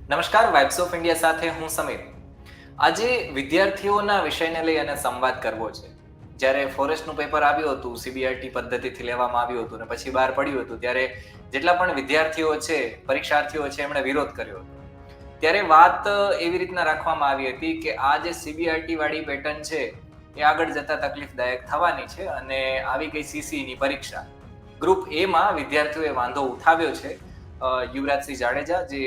નમસ્કાર, vibes of India સાથે હું સમીર. આજે વિદ્યાર્થીઓના વિષયને લઈ અને સંવાદ કરવો છે. જ્યારે ફોરેસ્ટનું પેપર આવ્યું હતું, સીબીઆરટી પદ્ધતિથી લેવામાં આવ્યું હતું ને પછી બહાર પડ્યું હતું, ત્યારે જેટલા પણ વિદ્યાર્થીઓ છે, પરીક્ષાર્થીઓ છે, એમણે વિરોધ કર્યો હતો. ત્યારે વાત એવી રીતના રાખવામાં આવી હતી કે આ જે સીબીઆરટી વાળી પેટર્ન છે એ આગળ જતા તકલીફદાયક થવાની છે અને આવી ગઈ સીસીની પરીક્ષા. ગ્રુપ એ માં વિદ્યાર્થીઓએ વાંધો ઉઠાવ્યો છે. યુવરાજસિંહ જાડેજા જે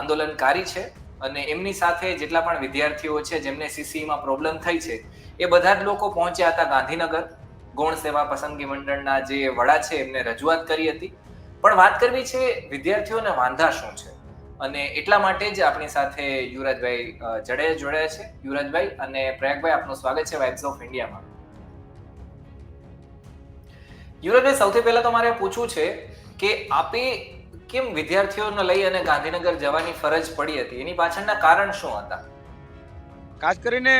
આંદોલનકારી છે અને એમની સાથે જેટલા પણ વિદ્યાર્થીઓ છે જેમને સીસીમાં પ્રોબ્લેમ થઈ છે એ બધા જ લોકો પહોંચ્યા હતા ગાંધીનગર. ગૌણ સેવા પસંદગી મંડળના જે વડા છે એમને રજૂઆત કરી હતી. પણ વાત કરવી છે વિદ્યાર્થીઓને વાંધા શું છે, અને એટલા માટે જ આપણી સાથે યુવરાજભાઈ જડેજા જોડાયા છે. યુવરાજભાઈ અને પ્રયાગભાઈ, આપનું સ્વાગત છે વાઇબ્સ ઓફ ઇન્ડિયામાં. યુવરાજભાઈ, સૌથી પહેલા તો મારે પૂછવું છે કે આપે કેમ વિદ્યાર્થીઓને લઈ અને ગાંધીનગર જવાની ફરજ પડી હતી, એની પાછળના કારણ શું હતા? ખાસ કરીને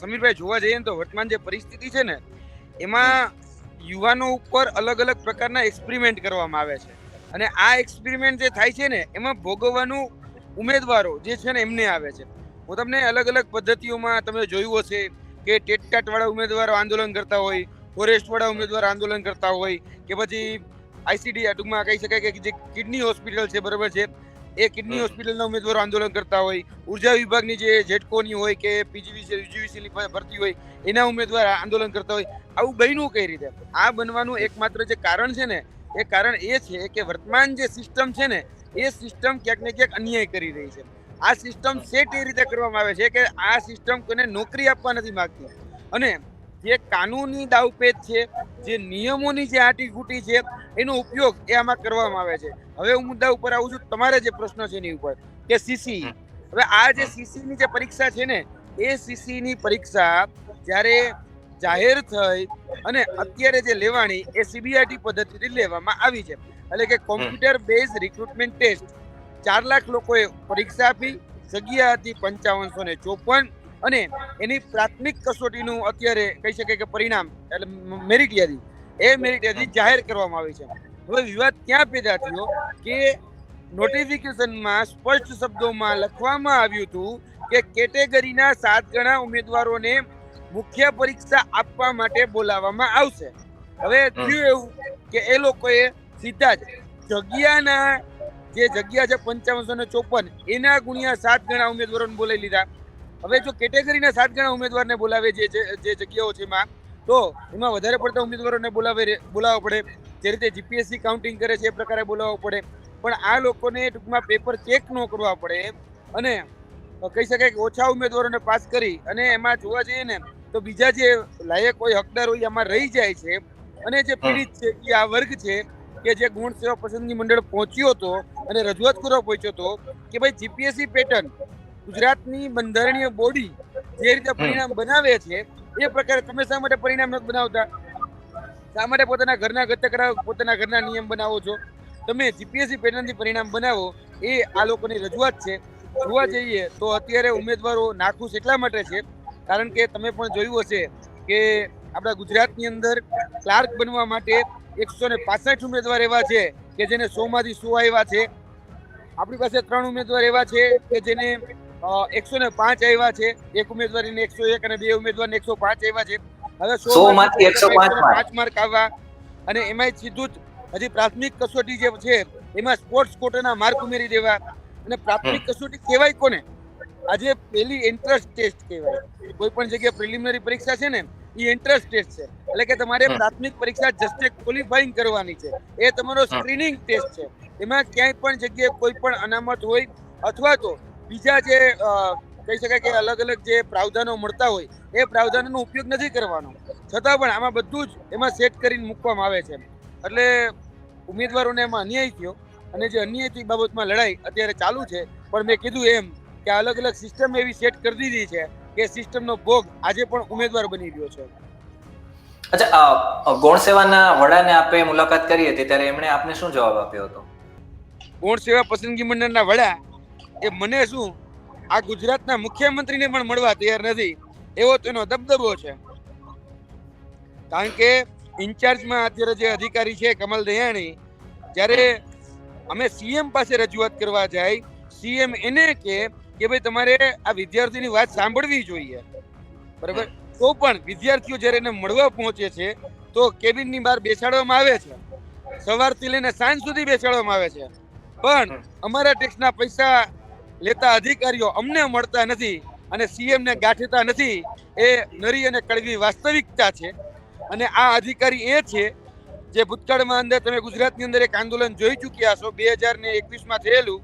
સમીરભાઈ જોવા જઈએ તો વર્તમાન જે પરિસ્થિતિ છે ને એમાં યુવાનો ઉપર અલગ અલગ પ્રકારના એક્સપેરિમેન્ટ કરવામાં આવે છે અને આ એક્સપેરિમેન્ટ જે થાય છે ને એમાં ભોગવવાનું ઉમેદવારો જે છે ને એમને આવે છે. હું તમને અલગ અલગ પદ્ધતિઓમાં તમે જોયું હશે કે ટેટટાટ વાળા ઉમેદવારો આંદોલન કરતા હોય, ફોરેસ્ટ વાળા ઉમેદવાર આંદોલન કરતા હોય, કે પછી આઈસીડી ટૂંકમાં કહી શકાય કે જે કિડની હોસ્પિટલ છે, બરાબર છે, એ કિડની હોસ્પિટલના ઉમેદવારો આંદોલન કરતા હોય, ઉર્જા વિભાગની જે જેટકોની હોય કે પીજીવીસી યુજીવીસીની ભરતી હોય એના ઉમેદવાર આંદોલન કરતા હોય. આવું બન્યું કઈ રીતે? આ બનવાનું એકમાત્ર જે કારણ છે ને એ કારણ એ છે કે વર્તમાન જે સિસ્ટમ છે ને એ સિસ્ટમ ક્યાંક ને ક્યાંક અન્યાય કરી રહી છે. આ સિસ્ટમ સેટ એ રીતે કરવામાં આવે છે કે આ સિસ્ટમ કોઈને નોકરી આપવા નથી માંગતી અને જે કાનૂની દાવપેચ છે, જે નિયમોની જે આટીઘૂટી છે એનો ઉપયોગ એ આમાં કરવામાં આવે છે. હવે હું મુદ્દા ઉપર આવું છું, તમારે જે પ્રશ્ન છે એની ઉપર કે સીસી. હવે આ જે સીસી ની જે પરીક્ષા છે ને એ સીસી ની પરીક્ષા જ્યારે જાહેર થઈ અને અત્યારે જે લેવાની એ સીબીઆરટી પદ્ધતિથી લેવામાં આવી છે, એટલે કે computer base recruitment test. 4 lakh લોકોએ પરીક્ષા આપી, જગ્યા હતી 5554 અને એની પ્રાથમિક કસોટીનું અત્યારે કહી શકાય કે પરિણામ એટલે મેરિટ યાદી, એ મેરિટ યાદી જાહેર કરવામાં આવી છે. હવે વિવાદ ક્યાં પેદા થયો કે નોટિફિકેશનમાં સ્પષ્ટ શબ્દોમાં લખવામાં આવ્યું હતું કે કેટેગરીના 7 ગણા ઉમેદવારોને મુખ્ય પરીક્ષા આપવા માટે બોલાવવામાં આવશે. હવે થયું એવું કે એ લોકોએ સીધા જ જગ્યાના જે જગ્યા છે 5554 એના ગુણ્યા 7 ગણા ઉમેદવારોને બોલાવી લીધા. હવે જો કેટેગરીના 7 ગણા ઉમેદવારને બોલાવે જે જગ્યાઓ છે એમાં, તો એમાં વધારે પડતા ઉમેદવારોને બોલાવવા પડે. જે રીતે જીપીએસસી કાઉન્ટિંગ કરે છે એ પ્રકારે બોલાવવા પડે. પણ આ લોકોને ટૂંકમાં પેપર ચેક ન કરવા પડે અને કહી શકાય કે ઓછા ઉમેદવારોને પાસ કરી અને એમાં જોવા જઈએ ને તો બીજા જે લાયક હોય, હકદાર હોય, એમાં રહી જાય છે. અને જે પીડિત છે એ આ વર્ગ છે કે જે ગૌણ સેવા પસંદગી મંડળ પહોંચ્યો હતો અને રજૂઆત કરવા પહોંચ્યો હતો કે ભાઈ જીપીએસસી પેટર્ન ગુજરાતની બંધારણીય બોડી જે રીતે પરિણામ બનાવે છે એ પ્રકારે તમે શા માટે પરિણામ નથી બનાવતા? શા માટે પોતાના ઘરના ગતકરા પોતાના ઘરના નિયમ બનાવો છો? તમે જીપીએસસી પેટર્નથી પરિણામ બનાવો, એ આ લોકોની રજૂઆત છે. જોવા જઈએ તો અત્યારે ઉમેદવારો નાખુશ એટલા માટે છે કારણ કે તમે પણ જોયું હશે કે આપણા ગુજરાતની અંદર ક્લાર્ક બનવા માટે 165 ઉમેદવાર એવા છે કે જેને 100 માંથી 100 આવ્યા છે. આપણી પાસે 3 ઉમેદવાર એવા છે કે જેને 105 આવ્યા છે. એક ઉમેદવારીને 101 અને 2 ઉમેદવારને 105 આવ્યા છે. હવે 100 માંથી 105 માર્ક આવ્યા અને એમાં સીધું જ હજી પ્રાથમિક કસોટી જે છે એમાં સ્પોર્ટ્સ કોટાના માર્ક ઉમેરી દેવા. અને પ્રાથમિક કસોટી કહેવાય કોને? આજે પહેલી એન્ટ્રન્સ ટેસ્ટ કહેવાય. કોઈ પણ જગ્યાએ પ્રિલિમિનરી પરીક્ષા છે ને એ એન્ટ્રન્સ ટેસ્ટ છે, એટલે કે તમારે પ્રાથમિક પરીક્ષા જસ્ટ ક્વોલિફાઈંગ કરવાની છે. એ તમારો સ્ક્રીનિંગ ટેસ્ટ છે. એમાં ક્યાંય પણ જગ્યાએ કોઈ પણ અનામત હોય અથવા તો બીજા જે કહી શકાય કે અલગ અલગ જે પ્રાવધાનો મળતા હોય એ પ્રાવધાનોનો ઉપયોગ નથી કરવાનો. છતાં પણ આમાં બધું જ એમાં સેટ કરીને મૂકવામાં આવે છે. એટલે ઉમેદવારોને એમાં અન્યાય થયો અને જે અન્યાયથી બાબતમાં લડાઈ અત્યારે ચાલુ છે. પણ મેં કીધું એમ કે અલગ અલગ સિસ્ટમ એવી સેટ કરી દીધી છે કે સિસ્ટમનો ભોગ આજે પણ ઉમેદવાર બની રહ્યો છે. અચ્છા, ગૌણ સેવાના વડાને આપે મુલાકાત કરી હતી ત્યારે એમણે આપને શું જવાબ આપ્યો હતો? ગૌણ સેવા પસંદગી મંડળના વડા એ મને શું આ ગુજરાતના મુખ્યમંત્રીને પણ મળવા તૈયાર નથી એવો તેનો દબદબો છે. કારણ કે ઇન્ચાર્જમાં અત્યારે જે અધિકારી છે કમલ દયાણી, જ્યારે અમે સીએમ પાસે રજૂઆત કરવા જાય, સીએમ એને કે ભાઈ તમારે આ વિદ્યાર્થીની વાત સાંભળવી જોઈએ, બરાબર. તો પણ વિદ્યાર્થીઓ જ્યારે એને મળવા પહોંચે છે તો કેબિનની બહાર બેસાડવામાં આવે છે, સવારથી લઈને સાંજ સુધી બેસાડવામાં આવે છે, પણ અમારા ટેક્સના પૈસા લેતા અધિકારીઓ અમને મળતા નથી અને સીએમ ને ગાંઠતા નથી. એ નરી અને કડવી વાસ્તવિકતા છે. અને આ અધિકારી એ છે જે ભૂતકાળમાં અંદર તમે ગુજરાતની અંદર એક આંદોલન જોઈ ચૂક્યા છો 2021માં થયેલું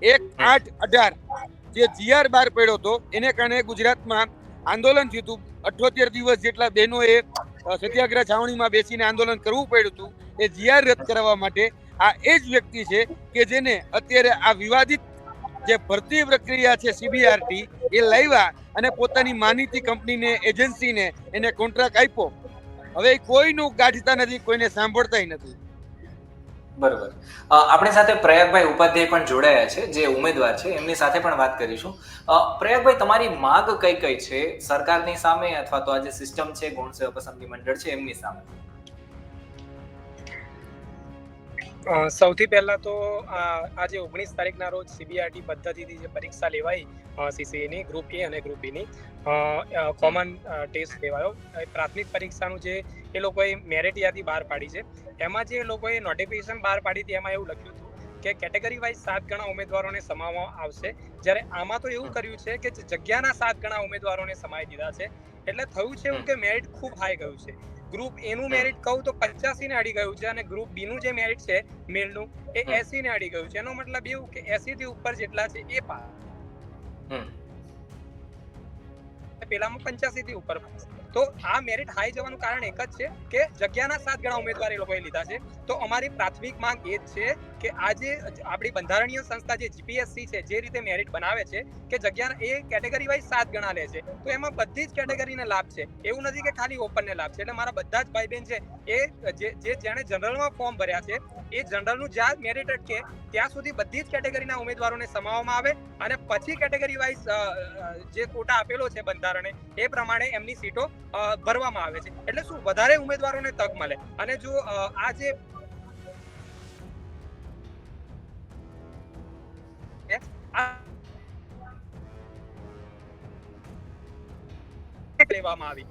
1/8/18 જે જીઆર બહાર પડ્યો હતો, એને કારણે ગુજરાતમાં આંદોલન થયું હતું. 78 દિવસ જેટલા બહેનોએ સત્યાગ્રહ છાવણીમાં બેસીને આંદોલન કરવું પડ્યું હતું એ જીઆર રદ કરવા માટે. આ એ જ વ્યક્તિ છે કે જેને અત્યારે આ વિવાદિત જે ભરતી પ્રક્રિયા છે સીબીઆરટી એ લાવ્યા અને પોતાની માનીતી કંપનીને એજન્સીને એને કોન્ટ્રાક્ટ આપ્યો. હવે કોઈનું ગાંઠતા નથી, કોઈને સાંભળતા નથી. બરોબર. આપણી સાથે પ્રયાગભાઈ ઉપાધ્યાય પણ જોડાયા છે જે ઉમેદવાર છે, એમની સાથે પણ વાત કરીશું. પ્રયાગભાઈ, તમારી માંગ કઈ કઈ છે સરકારની સામે અથવા તો આ જે સિસ્ટમ છે ગૌણ સેવા પસંદગી મંડળ છે એમની સામે? સૌથી પહેલા તો આજે 19 તારીખના રોજ સીબીઆરટી પદ્ધતિથી જે પરીક્ષા લેવાઈ સીસીની ગ્રુપ એ અને ગ્રુપ બીની કોમન ટેસ્ટ લેવાયો. પ્રાથમિક પરીક્ષાનું જે એ લોકોએ મેરિટ યાદી બહાર પાડી છે, એમાં જે લોકોએ નોટિફિકેશન બહાર પાડી હતી એમાં એવું લખ્યું હતું કે કેટેગરી વાઇઝ 7 ગણા ઉમેદવારોને સમાવવામાં આવશે, જ્યારે આમાં તો એવું કર્યું છે કે જગ્યાના 7 ગણા ઉમેદવારોને સમાવી દીધા છે. એટલે થયું છે એવું કે મેરિટ ખૂબ હાઈ ગયું છે. ગ્રુપ એ નું મેરિટ કહું તો 85 ને અડી ગયું છે અને ગ્રુપ બી નું જે મેરિટ છે મેલનું એ 80 ને અડી ગયું છે. એનો મતલબ એવું કે 80 થી ઉપર જેટલા છે એ પાસ, પેલામાં 85 થી ઉપર પાસ. તો આ મેરિટ હાઈ જવાનું કારણ એક જ છે કે જગ્યાના 7 ગણા ઉમેદવાર એ લોકોએ લીધા છે. તો અમારી પ્રાથમિક માંગ એ જ છે કે આજે આપણી બંધારણીય સંસ્થા જે જીપીએસસી છે જે રીતે મેરિટ બનાવે છે કે જગ્યાના એ કેટેગરી વાઇઝ 7 ગણા લે છે, તો એમાં બધી જ કેટેગરીને લાભ છે. એવું નથી કે ખાલી ઓપનને લાભ છે. એટલે મારા બધા જ ભાઈ બહેન છે એ જેણે જનરલમાં ફોર્મ ભર્યા છે એ જનરલનું જ્યાં મેરિટ અટકે ત્યાં સુધી બધી જ કેટેગરીના ઉમેદવારોને સમાવવામાં આવે અને પછી કેટેગરી વાઇઝ જે કોટા આપેલો છે બંધારણે એ પ્રમાણે એમની સીટો ભરવામાં આવે છે. એટલે શું વધારે ઉમેદવારોને તક મળે. અને જો આ જે લેવામાં આવી.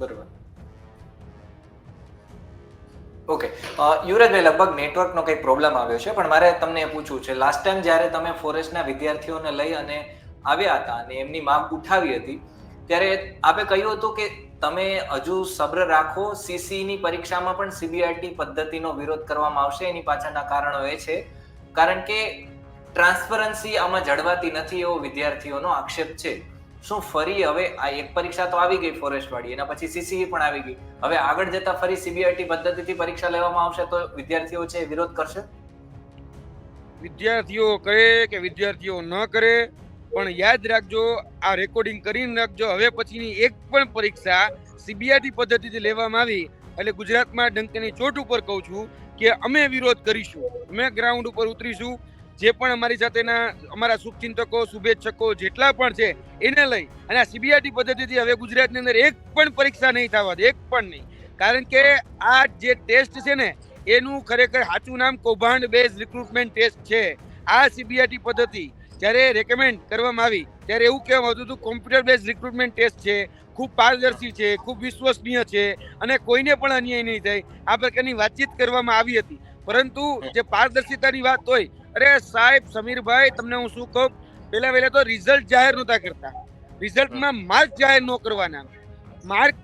બરોબર. ઓકે, યુવરાજભાઈ, લગભગ નેટવર્કનો કંઈક પ્રોબ્લેમ આવ્યો છે, પણ મારે તમને એ પૂછવું છે, લાસ્ટ ટાઈમ જ્યારે તમે ફોરેસ્ટના વિદ્યાર્થીઓને લઈ અને આવ્યા હતા અને એમની માંગ ઉઠાવી હતી ત્યારે આપે કહ્યું હતું કે તમે હજુ સબ્ર રાખો, સીસીની પરીક્ષામાં પણ સીબીઆરટી પદ્ધતિનો વિરોધ કરવામાં આવશે. એની પાછળના કારણો એ છે કારણ કે ટ્રાન્સપરન્સી આમાં જળવાતી નથી એવો વિદ્યાર્થીઓનો આક્ષેપ છે. શું ફરી હવે આ એક પરીક્ષા તો આવી ગઈ ફોરેસ્ટ વાળી, એના પછી સીસી પણ આવી ગઈ, હવે આગળ જતા ફરી સીબીઆરટી પદ્ધતિથી પરીક્ષા લેવામાં આવશે તો વિદ્યાર્થીઓ છે વિરોધ કરશે? વિદ્યાર્થીઓ કરે કે વિદ્યાર્થીઓ ન કરે, પણ યાદ રાખજો, આ રેકોર્ડિંગ કરીને રાખજો, હવે પછીની એક પણ પરીક્ષા સીબીઆરટી પદ્ધતિથી લેવામાં આવી એટલે ગુજરાતમાં ડંકની ચોટ ઉપર કહું છું કે અમે વિરોધ કરીશું. અમે ગ્રાઉન્ડ ઉપર ઉતરીશું. જે પણ અમારી સાથેના અમારા શુભચિંતકો, શુભેચ્છકો જેટલા પણ છે એને લઈ અને આ સીબીઆરટી પદ્ધતિથી હવે ગુજરાતની અંદર એક પણ પરીક્ષા નહીં થવા દે, એક પણ નહીં. કારણ કે આ જે ટેસ્ટ છે ને એનું ખરેખર સાચું નામ કૌભાંડ બેઝ રિક્રુટમેન્ટ ટેસ્ટ છે. આ સીબીઆરટી પદ્ધતિ જ્યારે રેકમેન્ડ કરવામાં આવી ત્યારે એવું કહેવામાં આવતું હતું કોમ્પ્યુટર બેઝ રિક્રુટમેન્ટ ટેસ્ટ છે, ખૂબ પારદર્શી છે, ખૂબ વિશ્વસનીય છે અને કોઈને પણ અન્યાય નહીં થાય આ પ્રકારની વાતચીત કરવામાં આવી હતી. પરંતુ જે પારદર્શિતાની વાત હોય, અરે સાહેબ સમીરભાઈ, તમને હું શું કહું, પહેલા તો રિઝલ્ટ જાહેર નહોતા કરતા. રિઝલ્ટમાં માર્ક જાહેર ન કરવાના. માર્ક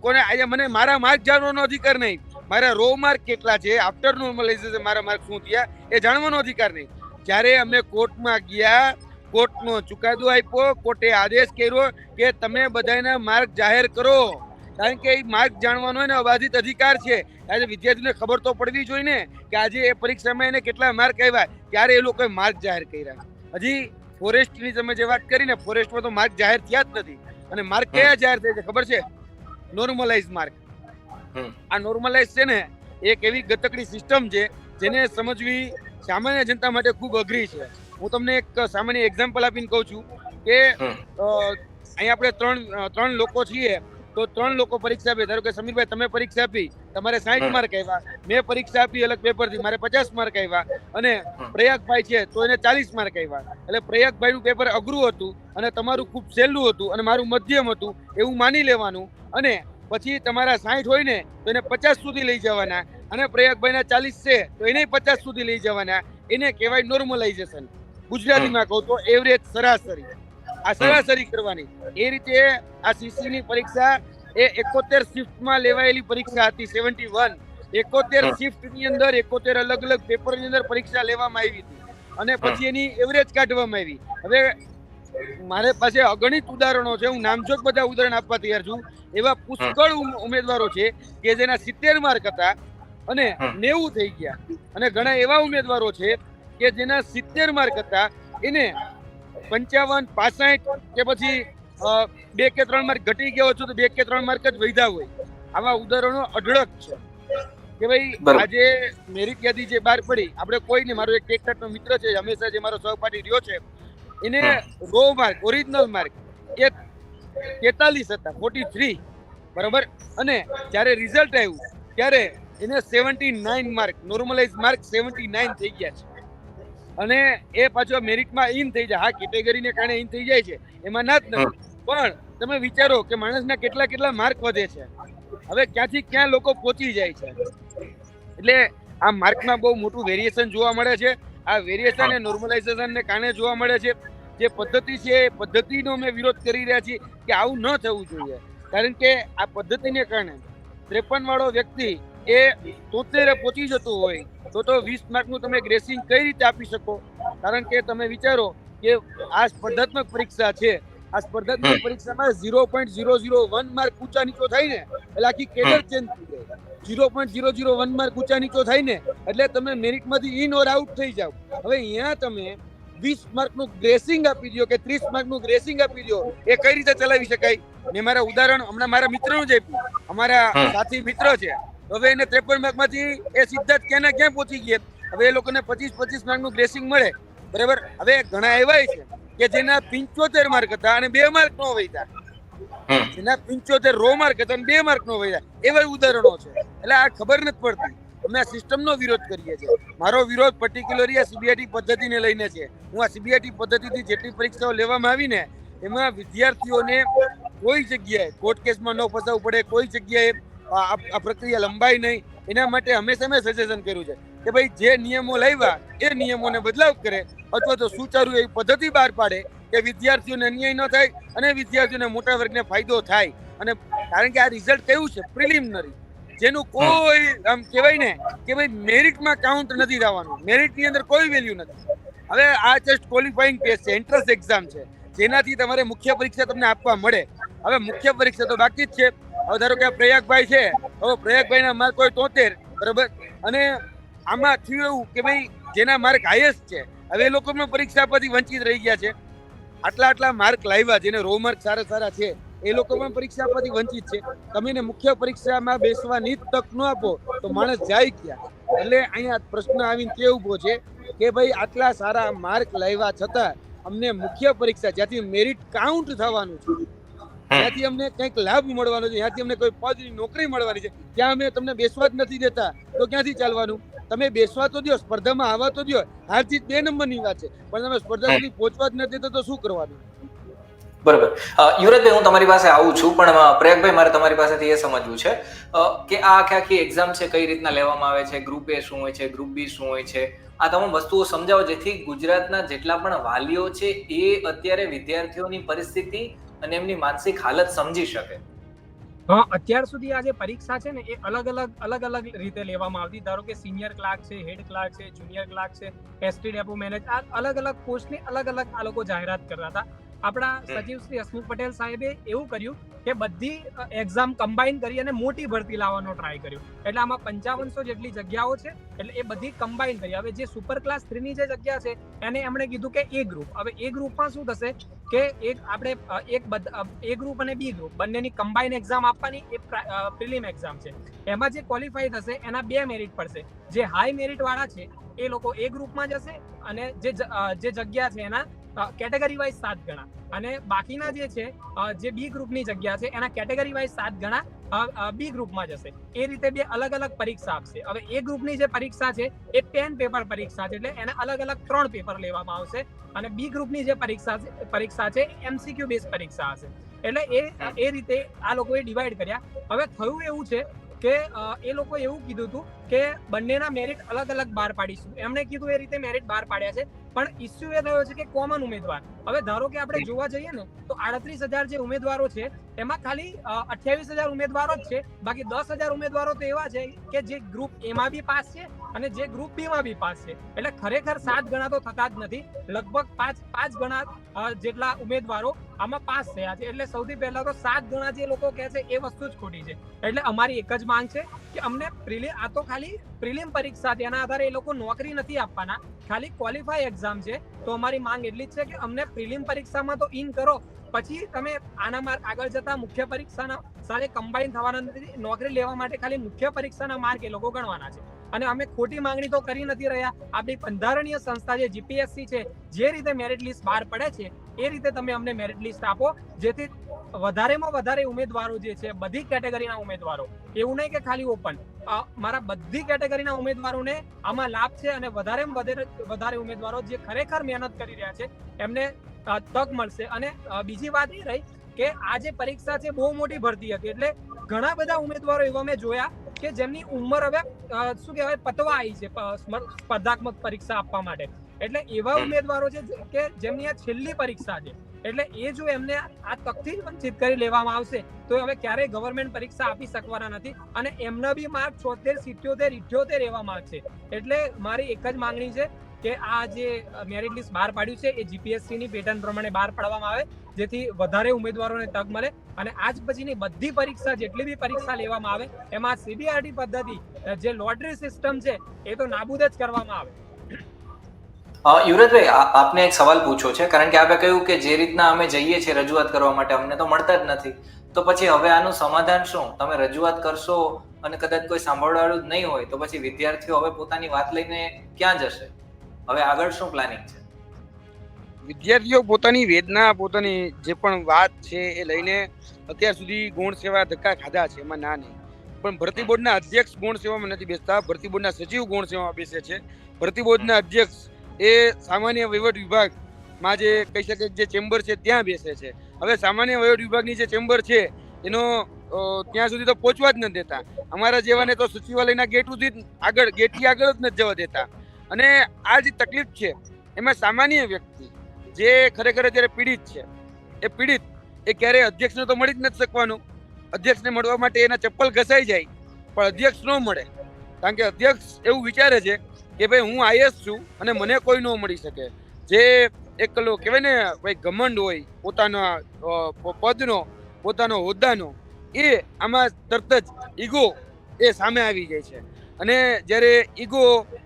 કોને આજે મને મારા માર્ક જાણવાનો અધિકાર નહીં, મારા રો માર્ક કેટલા છે, આફ્ટર નોર્મલાઇઝેશન મારા માર્ક શું થયા એ જાણવાનો અધિકાર નહીં. જ્યારે અમે કોર્ટમાં ગયા, કોર્ટનો ચુકાદો આપ્યો, કોર્ટે આદેશ કર્યો કે તમે બધાના માર્ક જાહેર કરો, કારણ કે એ માર્ક જાણવાનો એને અબાધિત અધિકાર છે. આજે વિદ્યાર્થીને ખબર તો પડવી જોઈએ ને કે આજે એ પરીક્ષામાં એને કેટલા માર્ક આવ્યા, ત્યારે એ લોકોએ માર્ક જાહેર કર્યા. હજી ફોરેસ્ટની તમે જે વાત કરી ને, ફોરેસ્ટમાં તો માર્ક જાહેર થયા જ નથી. અને માર્ક કયા જાહેર થાય છે ખબર છે? Normalise mark. આ નોર્મલાઇઝ છે ને એક એવી ગતકડી સિસ્ટમ છે જેને સમજવી સામાન્ય જનતા માટે ખૂબ અઘરી છે. હું તમને એક સામાન્ય એક્ઝામ્પલ આપીને કહું છું કે અહીંયા આપણે ત્રણ લોકો છીએ તો 3 લોકો પરીક્ષા આપે. ધારો કે સમીરભાઈ તમે પરીક્ષા આપી, તમારે 60 માર્ક આવ્યા, મેં પરીક્ષા આપી અલગ પેપરથી, મારે 50 માર્ક આવ્યા, અને પ્રયાગભાઈ છે તો એને 40 માર્ક આવ્યા. એટલે પ્રયાગભાઈનું પેપર અઘરું હતું અને તમારું ખૂબ સહેલું હતું અને મારું મધ્યમ હતું એવું માની લેવાનું. અને પછી તમારા 60 હોય ને તો એને 50 સુધી લઈ જવાના, અને પ્રયાગભાઈના 40 છે તો એને 50 સુધી લઈ જવાના. એને કહેવાય નોર્મલાઇઝેશન. ગુજરાતીમાં કહું તો એવરેજ, સરાસરી. આ સરાસરી કરવાની. એ રીતે આ સીસીની પરીક્ષા એ 71 શિફ્ટમાં લેવાયેલી પરીક્ષા હતી. 71 શિફ્ટની અંદર 71 અલગ અલગ પેપરની અંદર પરીક્ષા લેવામાં આવી હતી અને પછી એની એવરેજ કાઢવામાં આવી. હવે મારે પાસે અગણિત ઉદાહરણો છે, હું નામજોગ બધા ઉદાહરણ આપવા તૈયાર છું. એવા પુષ્કળ ઉમેદવારો છે કે જેના 70 માર્ક હતા અને 90 થઈ ગયા, અને ઘણા એવા ઉમેદવારો છે કે જેના 70 માર્ક હતા એને 55, 65 કે પછી 2 કે 3 માર્ક ઘટી ગયો છો તો 2 કે 3 માર્ક જ વધ્યા હોય. આવા ઉદાહરણો અઢળક છે કે ભાઈ આજે મેરિટ યાદી જે બહાર પડી, આપણે કોઈને, મારો એક ટેકટાટનો મિત્ર છે હંમેશા જે મારો સહપાઠી રહ્યો છે, એને રો માર્ક, ઓરિજિનલ માર્ક એ 43 હતા, 43, બરાબર. અને જ્યારે રિઝલ્ટ આવ્યું ત્યારે એને 79 માર્ક, નોર્મલાઇઝ માર્ક 79 થઈ ગયા છે. અને એ પાછો મેરિટમાં ઇન થઈ જાય. હા, કેટેગરીને કારણે ઇન થઈ જાય છે, એમાં ના જ નથી, પણ તમે વિચારો કે માણસના કેટલા માર્ક વધે છે. હવે ક્યાંથી ક્યાં લોકો પહોંચી જાય છે. એટલે આ માર્કમાં બહુ મોટું વેરિએશન જોવા મળે છે. આ વેરિએશન એ નોર્મલાઇઝેશનને કારણે જોવા મળે છે. જે પદ્ધતિ છે એ પદ્ધતિનો અમે વિરોધ કરી રહ્યા છીએ કે આવું ન થવું જોઈએ. કારણ કે આ પદ્ધતિને કારણે 53 વાળો વ્યક્તિ એ 73 પહોંચી જતો હોય તો 20 માર્કનું તમે ગ્રેસિંગ કઈ રીતે આપી શકો? કારણ કે તમે વિચારો કે આ સ્પર્ધાત્મક પરીક્ષા છે, આ સ્પર્ધાત્મક પરીક્ષામાં 0.001 માર્ક ઊંચા નીચો થાય ને એટલે આખી કેડર ચેન્જ થઈ જાય. 0.001 માર્ક ઊંચા નીચો થાય ને એટલે તમે મેરિટમાંથી ઇન ઓર આઉટ થઈ જાવ. હવે અહીંયા તમે 20 માર્કનું ગ્રેસિંગ આપી દો કે 30 માર્કનું ગ્રેસિંગ આપી દો, એ કઈ રીતે ચલાવી શકાય? મેં મારા ઉદાહરણ હમણાં મારા મિત્રનું જ આપ્યું. અમારા સાથી મિત્ર છે, હવે એને 53 માર્કમાંથી એ સીધા જ ક્યાં ક્યાં પહોંચી ગયા. હવે એ લોકોને 25 માર્કનું ગ્રેસિંગ મળે, બરાબર. હવે ઘણા એવા છે કે જેના 75 માર્ક હતા અને 2 માર્ક નો વધ્યા, જેના 75 રો માર્ક હતા અને 2 માર્ક નો વધ્યા, એવા ઉદાહરણો છે. એટલે આ ખબર નથી પડતી. અમે આ સિસ્ટમનો વિરોધ કરીએ છીએ. મારો વિરોધ પર્ટિક્યુલરલી આ સીબીઆઈટી પદ્ધતિને લઈને છે. હું આ સીબીઆઈટી પદ્ધતિથી જેટલી પરીક્ષાઓ લેવામાં આવી ને એમાં વિદ્યાર્થીઓને કોઈ જગ્યાએ કોર્ટ કેસમાં ન ફસાવવું પડે, કોઈ જગ્યાએ આ પ્રક્રિયા લંબાઈ નહીં. એના માટે હંમેશા મેં સજેશન કર્યું છે કે ભાઈ જે નિયમો લાવ્યા એ નિયમોને બદલાવ કરે અથવા તો સુચારુ એવી પદ્ધતિ બહાર પાડે કે વિદ્યાર્થીઓને અન્યાય ન થાય અને વિદ્યાર્થીઓને મોટા વર્ગને ફાયદો થાય. અને કારણ કે આ રિઝલ્ટ કેવું છે? પ્રિલિમિનરી, જેનું કોઈ આમ કહેવાય ને કે ભાઈ મેરિટમાં કાઉન્ટ નથી થવાનું, મેરિટની અંદર કોઈ વેલ્યુ નથી. હવે આ જસ્ટ ક્વોલિફાઈંગ ટેસ્ટ છે, એન્ટ્રન્સ એક્ઝામ છે, જેનાથી તમારે મુખ્ય પરીક્ષા તમને આપવા મળે. હવે મુખ્ય પરીક્ષા તો બાકી જ છે. હવે ધારો કે પ્રયાગભાઈ છે, હવે પ્રયાગભાઈના માર્ક હોય 73, બરાબર. અને આમાં થયું એવું કે ભાઈ જેના માર્ક હાઈએસ્ટ છે, હવે એ લોકો પણ પરીક્ષા આપવાથી વંચિત રહી ગયા છે. આટલા માર્ક લાવ્યા, જેને રો માર્ક સારા છે, એ લોકો પણ પરીક્ષા આપવાથી વંચિત છે. તમે એને મુખ્ય પરીક્ષામાં બેસવાની તક ન આપો તો માણસ જાય ક્યાં? એટલે અહીંયા પ્રશ્ન આવીને તે ઉભો છે કે ભાઈ આટલા સારા માર્ક લાવ્યા છતાં અમને મુખ્ય પરીક્ષા જ્યાંથી મેરિટ કાઉન્ટ થવાનું છે, ત્યાંથી અમને કંઈક લાભ મળવાનો છે, ત્યાંથી અમને કોઈ પદની નોકરી મળવાની છે, ત્યાં અમે તમને બેસવા જ નથી દેતા તો ક્યાંથી ચાલવાનું? તમે બેસવા તો દો, સ્પર્ધામાં આવવા તો દો. હાર જીત 2 નંબરની વાત છે, પણ તમે સ્પર્ધા સુધી પહોંચવા જ નથી દેતા તો શું કરવાનું? બરોબર. યુવરાજભાઈ, હું તમારી પાસે આવું છું, પણ પ્રયાગભાઈ મારે તમારી પાસેથી એ સમજવું છે કે આ આખી એક્ઝામ છે કઈ રીતના લેવામાં આવે છે, ગ્રુપ એ શું હોય છે, ગ્રુપ બી શું હોય છે, આ તમામ વસ્તુઓ સમજાવો જેથી ગુજરાતના જેટલા પણ વાલીઓ છે એ અત્યારે વિદ્યાર્થીઓની પરિસ્થિતિ અને એમની માનસિક હાલત સમજી શકે. અત્યાર સુધી આ જે પરીક્ષા છે ને એ અલગ અલગ રીતે લેવામાં આવતી. ધારો કે સિનિયર ક્લાર્ક છે, હેડ ક્લાર્ક છે, જુનિયર ક્લાર્ક છે, એસટી ડેપો મેનેજર, આ અલગ પોસ્ટની અલગ આ લોકો જાહેરાત કરતા હતા. આપણા સચિવ શ્રી હસમુખ પટેલ સાહેબે એવું કર્યું કે બધી એક્ઝામ કમ્બાઈન કરી અને મોટી ભરતી લાવવાનો ટ્રાય કર્યો. એટલે આમાં 5500 જેટલી જગ્યાઓ છે, એટલે એ બધી કમ્બાઈન કરી. હવે જે સુપર ક્લાસ 3 ની જે જગ્યા છે એને એમણે કીધું કે એ ગ્રુપ. હવે એ ગ્રુપમાં શું થશે કે એ ગ્રુપ અને બી ગ્રુપ બંનેની કમ્બાઈન એક્ઝામ આપવાની, એ પ્રિલિમ એક્ઝામ છે. એમાં જે ક્વોલિફાઈ થશે એના 2 મેરિટ પડશે. જે હાઈ મેરિટ વાળા છે એ લોકો એ ગ્રુપમાં જશે અને જે જગ્યા છે એના કેટેગરી વાઇઝ 7 ગણા, અને બાકીના જે છે જે બી ગ્રુપની જગ્યા છે એના કેટેગરી વાઇઝ 7 ગણા બી ગ્રુપમાં જશે. એ રીતે બે અલગ અલગ પરીક્ષા આપશે. હવે એ ગ્રુપની જે પરીક્ષા છે એ 10 પેપર પરીક્ષા છે, એટલે એના અલગ અલગ 3 પેપર લેવામાં આવશે. અને બી ગ્રુપની જે પરીક્ષા છે એમસીક્યુ બેઝ પરીક્ષા હશે. એટલે એ રીતે આ લોકોએ ડિવાઈડ કર્યા. હવે થયું એવું છે કે એ લોકો એવું કીધું હતું કે બંનેના મેરિટ અલગ અલગ બહાર પાડીશું. એમણે કીધું એ રીતે મેરિટ બહાર પાડ્યા છે, પણ ઇસ્યુ એ થયો છે કે કોમન ઉમેદવાર. હવે ધારો કે આપણે જોવા જઈએ ને તો 38,000 જે ઉમેદવારો છે એમાં ખાલી 28,000 ઉમેદવારો જ છે. બાકી 10,000 ઉમેદવારો તો એવા છે કે જે ગ્રુપ એમાં બી પાસ છે અને જે ગ્રુપ બી માં બી પાસ છે. એટલે ખરેખર 7 ગણા તો થતા જ નથી. લગભગ 5 ગણા જેટલા ઉમેદવારો આમાં પાસ થયા છે. એટલે સૌથી પહેલા તો 7 ગણા જે લોકો કહે છે એ વસ્તુ જ ખોટી છે. એટલે અમારી એક જ માંગ છે કે અમને આ તો ખાલી પ્રિલિમ પરીક્ષા છે, એના આધારે એ લોકો નોકરી નથી આપવાના, ખાલી ક્વોલિફાય એક્ઝામ છે. તો અમારી માંગ એટલી જ છે કે અમને પ્રિલિમ પરીક્ષામાં તો ઇન કરો, પછી તમે આના આગળ જતા મુખ્ય પરીક્ષાના સાથે કમ્બાઈન થવાના નથી. નોકરી લેવા માટે ખાલી મુખ્ય પરીક્ષાના માર્ક એ લોકો ગણવાના છે. અને અમે ખોટી માંગણી તો કરી નથી રહ્યા. આપણી બંધારણીય સંસ્થા જે જીપીએસસી છે, જે રીતે મેરિટ લિસ્ટ બહાર પડે છે એ રીતે તમે અમને મેરિટ લિસ્ટ આપો, જેથી વધારેમાં વધારે ઉમેદવારો જે છે, બધી કેટેગરીના ઉમેદવારો, એવું નહીં કે ખાલી ઓપન, મારા બધી કેટેગરીના ઉમેદવારોને આમાં લાભ છે. અને વધારેમાં વધારે ઉમેદવારો જે ખરેખર મહેનત કરી રહ્યા છે એમને તક મળશે. અને બીજી વાત એ રહી કે આ જે પરીક્ષા છે બહુ મોટી ભરતી હતી, એટલે ઘણા બધા ઉમેદવારો એવા મેં જોયા કે જેમની ઉંમર હવે શું કહેવાય પતવા આવી છે સ્પર્ધાત્મક પરીક્ષા આપવા માટે. એટલે એવા ઉમેદવારો છે કે જેમની આ છેલ્લી પરીક્ષા છે. એટલે એ જો એમને આ તકથી જ વંચિત કરી લેવામાં આવશે તો હવે ક્યારેય ગવર્મેન્ટ પરીક્ષા આપી શકવાના નથી. અને એમના બી માર્ક 76, 77, 78 એવા માર્ક છે. એટલે મારી એક જ માંગણી છે કે આ જે મેરિટ લિસ્ટ બહાર પાડ્યું છે એ જીપીએસસી ની પેટર્ન પ્રમાણે બહાર પાડવામાં આવે, જેથી વધારે ઉમેદવારોને તક મળે. અને આજ પછીની બધી પરીક્ષા, જેટલી બી પરીક્ષા લેવામાં આવે એમાં સીબીઆરટી પદ્ધતિ, જે લોટરી સિસ્ટમ છે, એ તો નાબૂદ જ કરવામાં આવે. યુવરાજભાઈ, આપને એક સવાલ પૂછવો છે, કારણ કે આપણે કહ્યું કે જે રીતના અમે જઈએ છીએ રજૂઆત કરવા માટે અમને તો મળતા જ નથી. તો પછી હવે આનું સમાધાન શું? તમે રજૂઆત કરશો અને કદાચ કોઈ સાંભળવાળું જ નહીં હોય તો પછી વિદ્યાર્થીઓ હવે પોતાની વાત લઈને ક્યાં જશે? હવે આગળ શું પ્લાનિંગ છે? વિદ્યાર્થીઓ પોતાની વેદના, પોતાની જે પણ વાત છે એ લઈને અત્યાર સુધી ગૌણ સેવા ધક્કા ખાધા છે, એમાં ના નહીં. પણ ભરતી બોર્ડના અધ્યક્ષ ગૌણ સેવામાં નથી બેસતા, ભરતી બોર્ડના સચિવ ગૌણ સેવામાં બેસે છે. ભરતી બોર્ડના અધ્યક્ષ એ સામાન્ય વહીવટ વિભાગમાં જે કહી શકે જે ચેમ્બર છે ત્યાં બેસે છે. હવે સામાન્ય વહીવટ વિભાગની જે ચેમ્બર છે એનો ત્યાં સુધી તો પહોંચવા જ નથી દેતા. અમારા જેવાને તો સચિવાલયના ગેટ સુધી આગળ, ગેટથી આગળ જ નથી જવા દેતા. અને આ જે તકલીફ છે એમાં સામાન્ય વ્યક્તિ જે ખરેખર અત્યારે પીડિત છે, એ પીડિત એ ક્યારેય અધ્યક્ષને તો મળી જ નથી શકવાનું. અધ્યક્ષને મળવા માટે એના ચપ્પલ ઘસાઈ જાય પણ અધ્યક્ષ ન મળે, કારણ કે અધ્યક્ષ એવું વિચારે છે કે ભાઈ હું આઈએસ છું અને મને કોઈ ન મળી શકે. જે એક કહેવાય ને ભાઈ ઘમંડ હોય પોતાના પદનો, પોતાનો હોદ્દાનો, એ આમાં તરત જ ઈગો એ સામે આવી જાય છે. અને જ્યારે ઈગો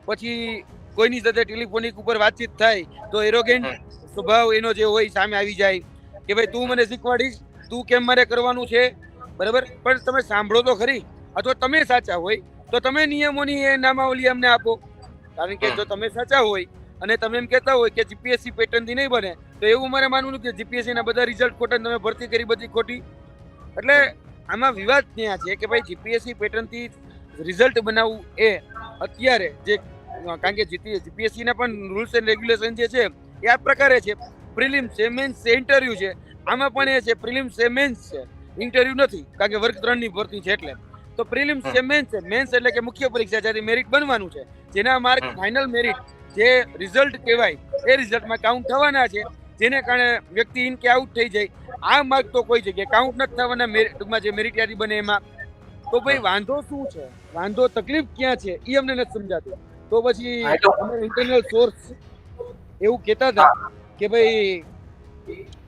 પછી કોઈની સાથે ટેલિફોનિક ઉપર વાતચીત થાય તો એરોગેન્ટ સ્વભાવ એનો જે હોય સામે આવી જાય કે ભાઈ તું મને શીખવાડીશ, તું કેમ મારે કરવાનું છે, બરાબર? પણ તમે સાંભળો તો ખરી. અથવા તમે સાચા હોય તો તમે નિયમોની એ નામાવલી અમને આપો. કારણ કે જો તમે સાચા હોય અને તમે એમ કહેતા હોય કે જીપીએસસી પેટર્નથી નહીં બને, તો એવું મારે માનવું કે જીપીએસસી ના બધા રિઝલ્ટ ખોટા, તમે ભરતી કરી બધી ખોટી. એટલે આમાં વિવાદ ત્યાં છે કે ભાઈ જીપીએસસી પેટર્નથી રિઝલ્ટ બનાવવું એ અત્યારે જે, કારણ કે જીપીએસસી ના પણ રૂલ્સ એન્ડ રેગ્યુલેશન જે છે એ આ પ્રકારે છે. પ્રિલિમ્સ છે, મેન્સ છે, ઇન્ટરવ્યુ છે. આમાં પણ એ છે પ્રિલિમ્સ છે, મેન્સ છે, ઇન્ટરવ્યુ નથી, કારણ કે વર્ગ 3 ની ભરતી છે. એટલે તો પ્રિલિમ્સ છે, મેન્સ છે. મેન્સ એટલે કે મુખ્ય પરીક્ષા, જ્યાંથી મેરિટ બનવાનું છે, જેના માર્ક ફાઇનલ મેરિટ જે રિઝલ્ટ કહેવાય એ રિઝલ્ટમાં કાઉન્ટ થવાના છે, જેને કારણે વ્યક્તિ ઇન કે આઉટ થઈ જાય. આ માર્ક તો કોઈ જગ્યાએ કાઉન્ટ નથી થવાના મેરિટમાં, જે મેરિટ યાદી બને એમાં. તો ભાઈ વાંધો શું છે, વાંધો તકલીફ ક્યાં છે એ અમને નથી સમજાતું. તો પછી ઇન્ટરનલ સોર્સ એવું કહેતા હતા કે ભાઈ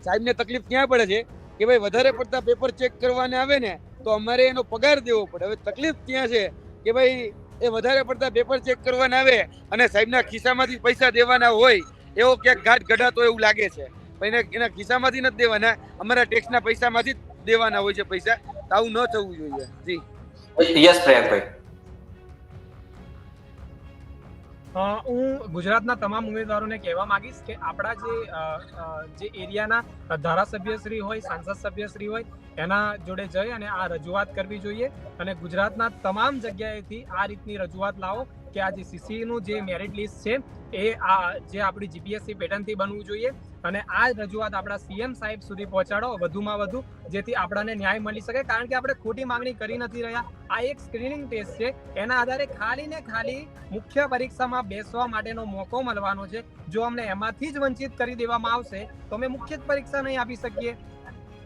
સાહેબને તકલીફ ક્યાં પડે છે કે ભાઈ વધારે પડતા પેપર ચેક કરવાને આવે ને તો અમારે એનો પગાર દેવો પડે. હવે તકલીફ ક્યાં છે કે ભાઈ એ વધારે પડતા પેપર ચેક કરવાના આવે અને સાહેબના ખિસ્સામાંથી પૈસા દેવાના હોય, એવો ક્યાંક ઘાટ ઘડાતો એવું લાગે છે. એના ખિસ્સામાંથી નથી દેવાના, અમારા ટેક્સના પૈસામાંથી જ દેવાના હોય છે પૈસા. તો આવું ન થવું જોઈએ. જી યસ પ્રયાગભાઈ. હું ગુજરાતના તમામ ઉમેદવારોને કહેવા માંગીશ કે આપણા જે એરિયાના ધારાસભ્યશ્રી હોય, સાંસદ સભ્યશ્રી હોય, એના જોડે જઈ અને આ રજૂઆત કરવી જોઈએ અને ગુજરાતના તમામ જગ્યાએથી આ રીતની રજૂઆત લાવો કે આ જે સીસીનું જે મેરિટ લિસ્ટ છે એ આ જે આપણી જીપીએસસી પેટર્નથી બનવું જોઈએ અને આ રજૂઆત આપણા સીએમ સાહેબ સુધી પહોંચાડો વધુમાં વધુ, જેથી આપણાને ન્યાય મળી શકે. કારણ કે આપણે ખોટી માંગણી કરી નથી રહ્યા. આ એક સ્ક્રીનિંગ ટેસ્ટ છે, એના આધારે ખાલી ને ખાલી મુખ્ય પરીક્ષામાં બેસવા માટેનો મોકો મળવાનો છે. જો અમને એમાંથી જ વંચિત કરી દેવામાં આવશે તો અમે મુખ્ય પરીક્ષા નહીં આપી શકીએ.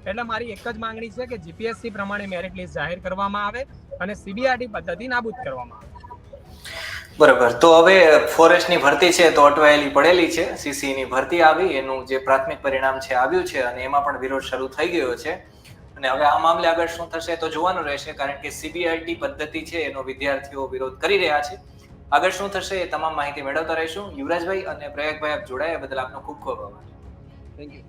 એટલે મારી એક જ માંગણી છે કે જીપીએસસી પ્રમાણે મેરિટ લિસ્ટ જાહેર કરવામાં આવે અને સીબીઆરટી પદ્ધતિ નાબૂદ કરવામાં આવે. બરાબર. તો હવે ફોરેસ્ટની ભરતી છે તો અટવાયેલી પડેલી છે. સીસીની ભરતી આવી, એનું જે પ્રાથમિક પરિણામ છે આવ્યું છે અને એમાં પણ વિરોધ શરૂ થઈ ગયો છે અને હવે આ મામલે આગળ શું થશે તો જોવાનું રહેશે. કારણ કે સીબીઆરટી પદ્ધતિ છે એનો વિદ્યાર્થીઓ વિરોધ કરી રહ્યા છે. આગળ શું થશે એ તમામ માહિતી મેળવતા રહીશું. યુવરાજભાઈ અને પ્રયાગભાઈ આપ જોડાયા બદલ આપનો ખૂબ ખૂબ આભાર. Thank you.